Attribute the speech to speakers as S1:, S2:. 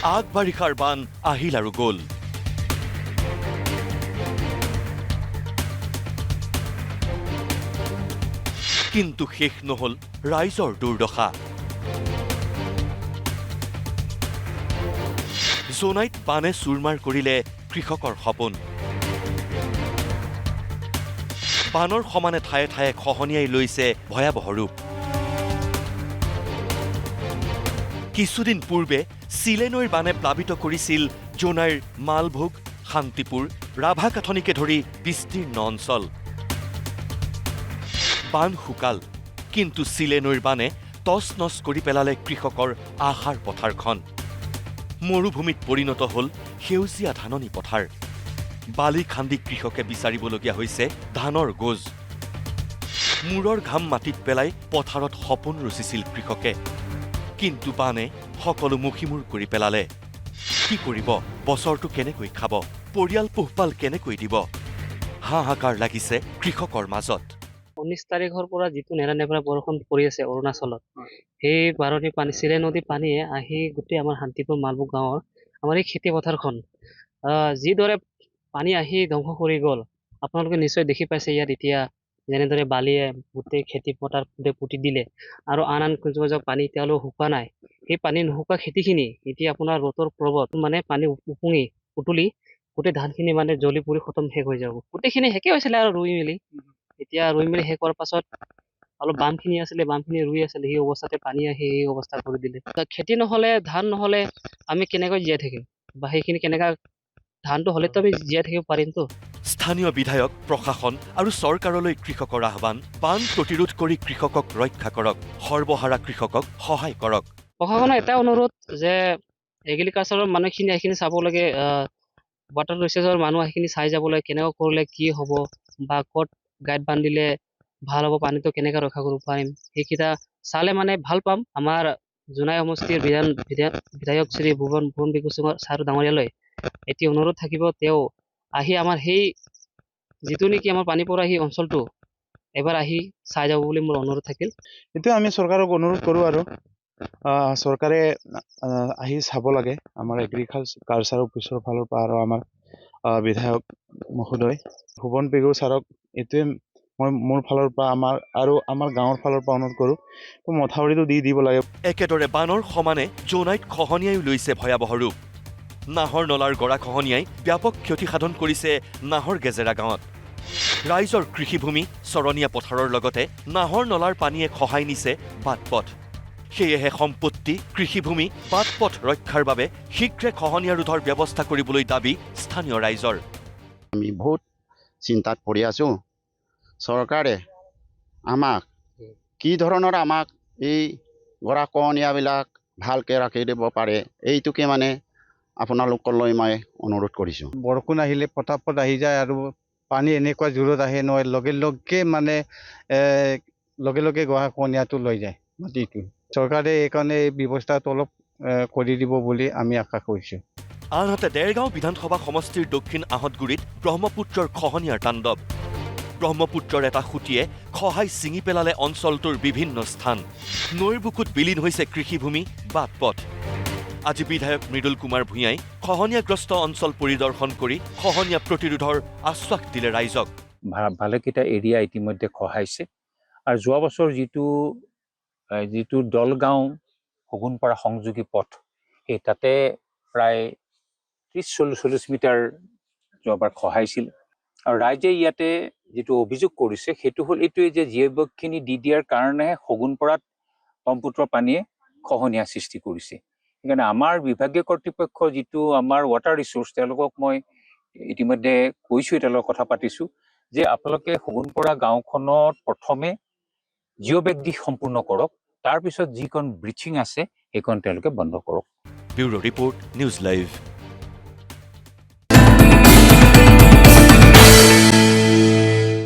S1: আগবাৰিষাৰ বান আহিল আৰু গ'ল। কিন্তু শেষ নহল ৰাইজৰ দুৰ্দশা। জোনাইত বানে চুৰমাৰ কৰিলে কৃষকৰ সপোন। বানৰ সমানে ঠায়ে ঠায়ে খহনীয়াই লৈছে ভয়াৱহ ৰূপ। কিছুদিন পূৰ্বে চিলে নৈৰ বানে প্লাবিত কৰিছিল জোনাইৰ মালভোগ, শান্তিপুৰ, ৰাভাকাঠনিকে ধৰি বিস্তীৰ্ণ অঞ্চল। বান শুকাল, কিন্তু চিলে নৈৰ বানে তছ নছ কৰি পেলালে কৃষকৰ আশাৰ পথাৰখন। মৰুভূমিত পৰিণত হ'ল সেউজীয়া ধাননি পথাৰ। বালি খান্দি কৃষকে বিচাৰিবলগীয়া হৈছে ধানৰ গোজ। মূৰৰ ঘাম মাটিত পেলাই পথাৰত সপোন ৰচিছিল কৃষকে, কিন্তু বানে সকলো মুখিমূৰ কৰি পেলালে। কি কৰিব? বছৰটো কেনেকৈ খাব? পৰিয়াল পোহপাল কেনেকৈ দিব? হাহাকাৰ লাগিছে কৃষকৰ মাজত।
S2: 19 তাৰিখৰ পৰা যিটো নেৰানেপেৰা বৰষুণ পৰি আছে অৰুণাচলত, সেই বাৰণী পানী, চিলে নদী পানীয়ে আহি গোটেই আমাৰ শান্তিপুৰ মালভোগ গাঁৱৰ আমাৰ এই খেতি পথাৰখন যিদৰে পানী আহি ধ্বংস কৰি গ'ল, আপোনালোকে নিশ্চয় দেখি পাইছে। ইয়াত এতিয়া যেনেদৰে বালিয়ে গোটেই খেতি পথাৰ পুতি দিলে আৰু আন আন পানী তেওঁলোক শুকা নাই। সেই পানী নুশুকা খেতিখিনি এতিয়া আপোনাৰ ৰ'দৰ প্ৰবত মানে পানী উপঙি উতুলি গোটেই ধানখিনি মানে জ্বলি পুৰি খতম শেষ হৈ যাব। গোটেইখিনি শেষে হৈছিলে আৰু ৰুই মেলি। এতিয়া ৰুই মেলি শেষ হোৱাৰ পাছত অলপ বামখিনি আছিলে, বামখিনি ৰুই আছিলে, সেই অৱস্থাতে পানী আহি সেই অৱস্থা কৰি দিলে। খেতি নহ'লে, ধান নহ'লে আমি কেনেকৈ জীয়াই থাকিম? বা সেইখিনি কেনেকা ধানটো হ'লেতো আমি জীয়াই থাকিব পাৰিমতো।
S1: স্থানীয় বিধায়ক, প্ৰশাসন আৰু চৰকাৰলৈ কৃষকৰ আহ্বান, বান প্ৰতিৰোধ কৰি কৃষকক ৰক্ষা কৰক, সৰ্বহাৰা কৃষকক সহায় কৰক।
S2: প্ৰশাসনৰ এটা অনুৰোধ যে এগ্ৰিকালচাৰৰ মানুহখিনি এইখিনি চাব লাগে, ৱাটাৰ ৰিচোৰ্চৰ মানুহ সেইখিনি চাই যাব লাগে, কেনেকৈ কৰিলে কি হ'ব বা ক'ত গাইড বান্ধিলে ভাল হ'ব, পানীটো কেনেকৈ ৰক্ষা কৰিব পাৰিম, সেইকেইটা চালে মানে ভাল পাম। আমাৰ জোনাই সমষ্টিৰ বিধায়ক শ্ৰী ভুৱন বিকুসিংহ ছাৰ ডাঙৰীয়ালৈ এটি অনুৰোধ থাকিব, তেওঁ আহি আমাৰ সেই যিটো নেকি আমাৰ পানী পৰা সেই অঞ্চলটো এবাৰ আহি চাই যাব বুলি মোৰ অনুৰোধ থাকিল।
S3: এইটো আমি চৰকাৰক অনুৰোধ কৰোঁ আৰু চৰকাৰে আহি চাব লাগে। আমাৰ এগ্ৰিকালচাৰ অফিচৰ ফালৰ পৰা আৰু আমাৰ বিধায়ক মহোদয় ভুৱন পেগু ছাৰক এইটোৱে মই মোৰ ফালৰ পৰা আমাৰ গাঁৱৰ ফালৰ পৰা অনুৰোধ কৰোঁ, মথাউৰিটো দি দিব লাগে।
S1: একেদৰে বানৰ সমানে জোনাইত খহনীয়াও লৈছে ভয়াৱহ ৰূপ। নাহৰ নলাৰ গৰাখহনীয়াই ব্যাপক ক্ষতি সাধন কৰিছে নাহৰ গেজেৰা গাঁৱত। ৰাইজৰ কৃষিভূমি, চৰণীয়া পথাৰৰ লগতে নাহৰ নলাৰ পানীয়ে খহাই নিছে বাট পথ। সেয়েহে সম্পত্তি, কৃষিভূমি, বাট পথ ৰক্ষাৰ বাবে শীঘ্ৰে খহনীয়া ৰোধৰ ব্যৱস্থা কৰিবলৈ দাবী স্থানীয় ৰাইজৰ।
S4: আমি বহুত চিন্তাত পৰি আছোঁ। চৰকাৰে আমাক কি ধৰণৰ এই গৰাখহনীয়াবিলাক ভালকৈ ৰাখি দিব পাৰে, এইটোকে মানে আপোনালোকলৈ মই অনুৰোধ কৰিছোঁ।
S3: বৰষুণ আহিলে পটাপট আহি যায় আৰু পানী এনেকুৱা জোৰত আহে নহয়, লগে লগে গৰাখহনীয়াটো লৈ যায় মাটিটো। চৰকাৰে এইকাৰণে এই ব্যৱস্থাটো অলপ কৰি দিব বুলি আমি আশা কৰিছোঁ।
S1: আনহাতে দেৰগাঁও বিধানসভা সমষ্টিৰ দক্ষিণ আহতগুৰিত ব্ৰহ্মপুত্ৰৰ খহনীয়াৰ তাণ্ডৱ। ব্ৰহ্মপুত্ৰৰ এটা খুঁটিয়ে খহাই ছিঙি পেলালে অঞ্চলটোৰ বিভিন্ন স্থান। নৈৰ বুকুত বিলীন হৈছে কৃষিভূমি, বাট পথ। আজি বিধায়ক মৃদুল কুমাৰ ভূঞাই খহনীয়াগ্ৰস্ত অঞ্চল পৰিদৰ্শন কৰি খহনীয়া প্ৰতিৰোধৰ আশ্বাস দিলে ৰাইজক।
S5: ভালেকেইটা এৰিয়া ইতিমধ্যে খহাইছে আৰু যোৱা বছৰ যিটো দলগাঁও শগুনপাৰা সংযোগী পথ, সেই তাতে প্ৰায় 30-40 মিটাৰ যোৱাবাৰ খহাইছিল। আৰু ৰাইজে ইয়াতে যিটো অভিযোগ কৰিছে সেইটো হ'ল এইটোৱে যে জিঅ'বেগখিনি দি দিয়াৰ কাৰণেহে শগুনপাৰাত ব্ৰহ্মপুত্ৰৰ পানীয়ে খহনীয়া সৃষ্টি কৰিছে। সেইকাৰণে আমাৰ বিভাগীয় কৰ্তৃপক্ষ যিটো আমাৰ ৱাটাৰ ৰিচোৰ্চ, তেওঁলোকক মই ইতিমধ্যে কৈছোঁ, তেওঁলোকৰ কথা পাতিছোঁ যে আপোনালোকে শগুনপাৰা গাঁওখনত প্ৰথমে জিঅ'বেগ দি সম্পূৰ্ণ কৰক, তাৰপিছত যিখন ব্ৰিচিং আছে সেইখন তেওঁলোকে বন্ধ কৰক।
S1: Bureau report, news live.